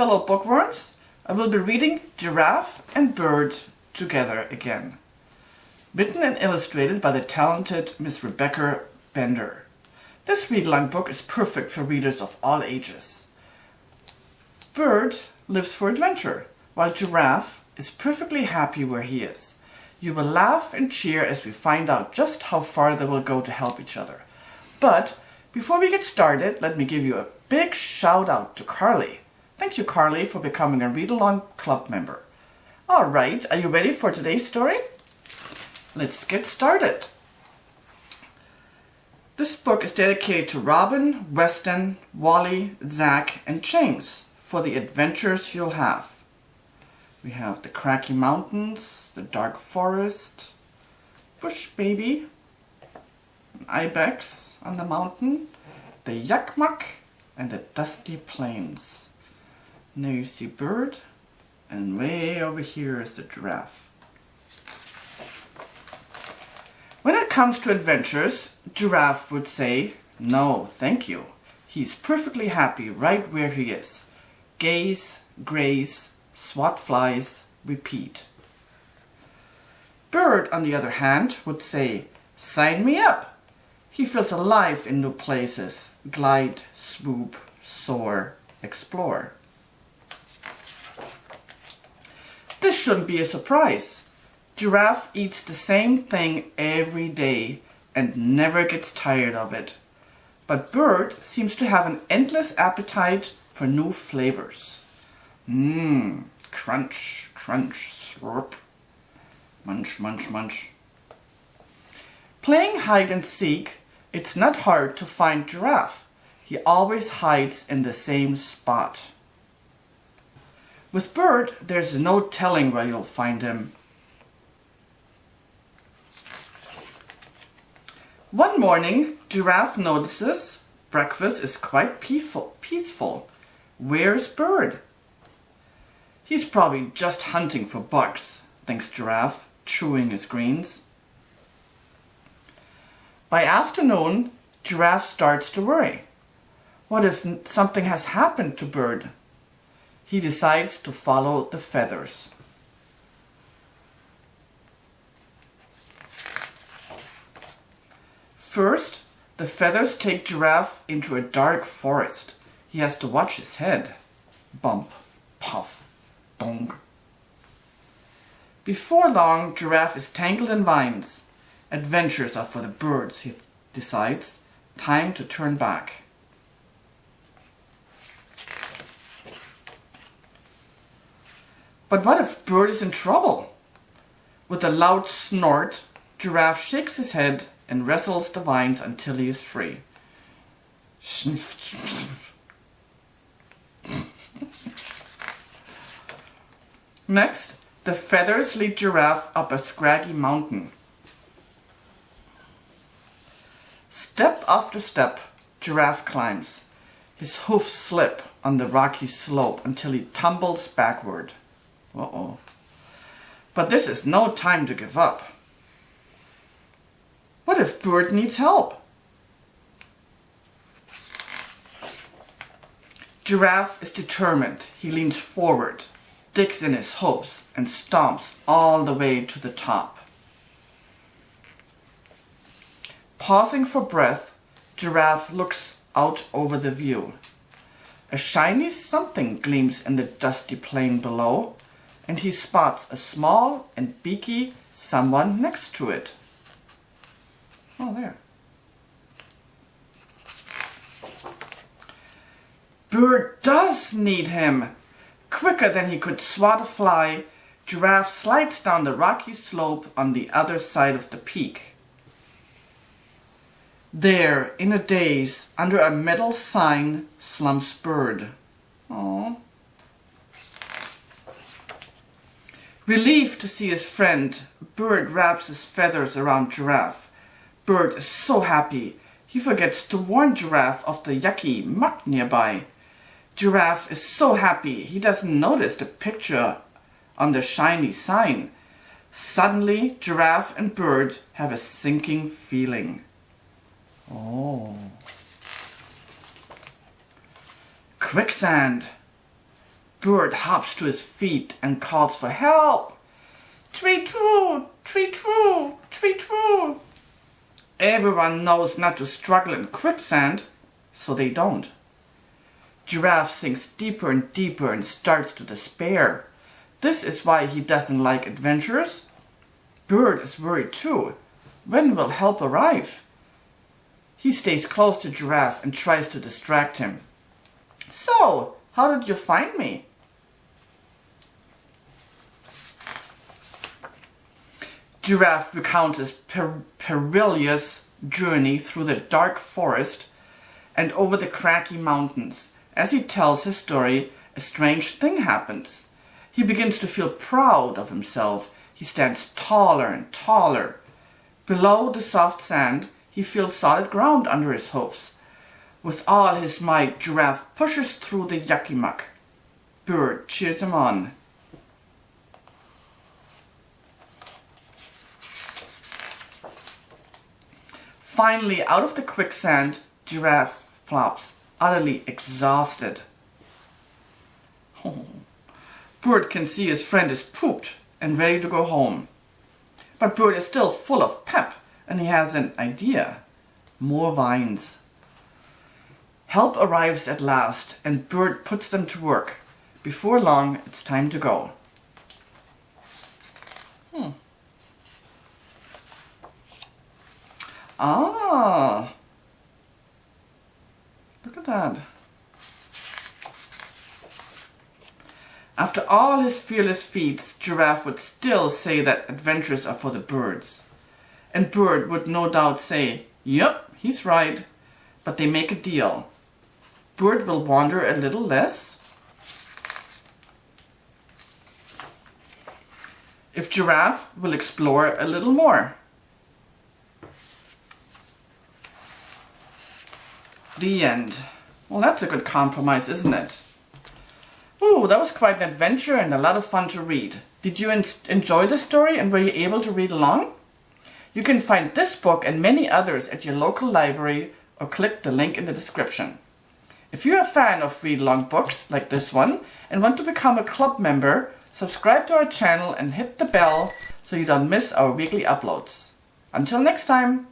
fellow bookworms. I will be reading Giraffe and Bird together again. Written and illustrated by the talented Miss Rebecca Bender. This read-along book is perfect for readers of all ages. Bird lives for adventure, while Giraffe is perfectly happy where he is. You will laugh and cheer as we find out just how far they will go to help each other. But before we get started, let me give you a big shout out to Carly. Thank you, Carly, for becoming a read-along club member. All right, are you ready for today's story? Let's get started. This book is dedicated to Robin, Weston, Wally, Zach, and James for the adventures you'll have. We have the Cracky Mountains, the Dark Forest, Bush Baby, an Ibex on the mountain, the Yakmak, and the Dusty Plains. And there you see Bird, and way over here is the Giraffe. When it comes to adventures, Giraffe would say, "No, thank you." He's perfectly happy right where he is. Gaze, graze, swat flies, repeat. Bird, on the other hand, would say, "Sign me up." He feels alive in new places, glide, swoop, soar, explore. This shouldn't be a surprise. Giraffe eats the same thing every day and never gets tired of it. But Bird seems to have an endless appetite for new flavors. Crunch, crunch, slurp. Munch, munch, munch. Playing hide and seek, it's not hard to find Giraffe. He always hides in the same spot. With Bird, there's no telling where you'll find him. One morning, Giraffe notices breakfast is quite peaceful. Where's Bird? He's probably just hunting for bugs, thinks Giraffe, chewing his greens. By afternoon, Giraffe starts to worry. What if something has happened to Bird? He decides to follow the feathers. First, the feathers take Giraffe into a dark forest. He has to watch his head. Bump, puff, dong. Before long, Giraffe is tangled in vines. Adventures are for the birds, he decides. Time to turn back. But what if Bird is in trouble? With a loud snort, Giraffe shakes his head and wrestles the vines until he is free. Next, the feathers lead Giraffe up a scraggy mountain. Step after step, Giraffe climbs. His hoofs slip on the rocky slope until he tumbles backward. Uh-oh. But this is no time to give up. What if Bird needs help? Giraffe is determined. He leans forward, digs in his hooves, and stomps all the way to the top. Pausing for breath, Giraffe looks out over the view. A shiny something gleams in the dusty plain below, and he spots a small and beaky someone next to it. Oh, there. Bird does need him. Quicker than he could swat a fly, Giraffe slides down the rocky slope on the other side of the peak. There, in a daze, under a metal sign, slumps Bird. Aww. Relieved to see his friend, Bird wraps his feathers around Giraffe. Bird is so happy, he forgets to warn Giraffe of the yucky muck nearby. Giraffe is so happy, he doesn't notice the picture on the shiny sign. Suddenly, Giraffe and Bird have a sinking feeling. Oh. Quicksand! Bird hops to his feet and calls for help. Tweet-troo, tweet-troo, tweet-troo. Everyone knows not to struggle in quicksand, so they don't. Giraffe sinks deeper and deeper and starts to despair. This is why he doesn't like adventures. Bird is worried too. When will help arrive? He stays close to Giraffe and tries to distract him. So, how did you find me? Giraffe recounts his perilous journey through the dark forest and over the craggy mountains. As he tells his story, a strange thing happens. He begins to feel proud of himself. He stands taller and taller. Below the soft sand, he feels solid ground under his hoofs. With all his might, Giraffe pushes through the yucky muck. Bird cheers him on. Finally, out of the quicksand, Giraffe flops, utterly exhausted. Bird can see his friend is pooped and ready to go home. But Bird is still full of pep, and he has an idea. More vines. Help arrives at last, and Bird puts them to work. Before long, it's time to go. Ah, look at that. After all his fearless feats, Giraffe would still say that adventures are for the birds. And Bird would no doubt say, "Yep, he's right." But they make a deal. Bird will wander a little less if Giraffe will explore a little more. The end. Well, that's a good compromise, isn't it? Ooh, that was quite an adventure and a lot of fun to read. Did you enjoy the story and were you able to read along? You can find this book and many others at your local library or click the link in the description. If you're a fan of read-along books like this one and want to become a club member, subscribe to our channel and hit the bell so you don't miss our weekly uploads. Until next time!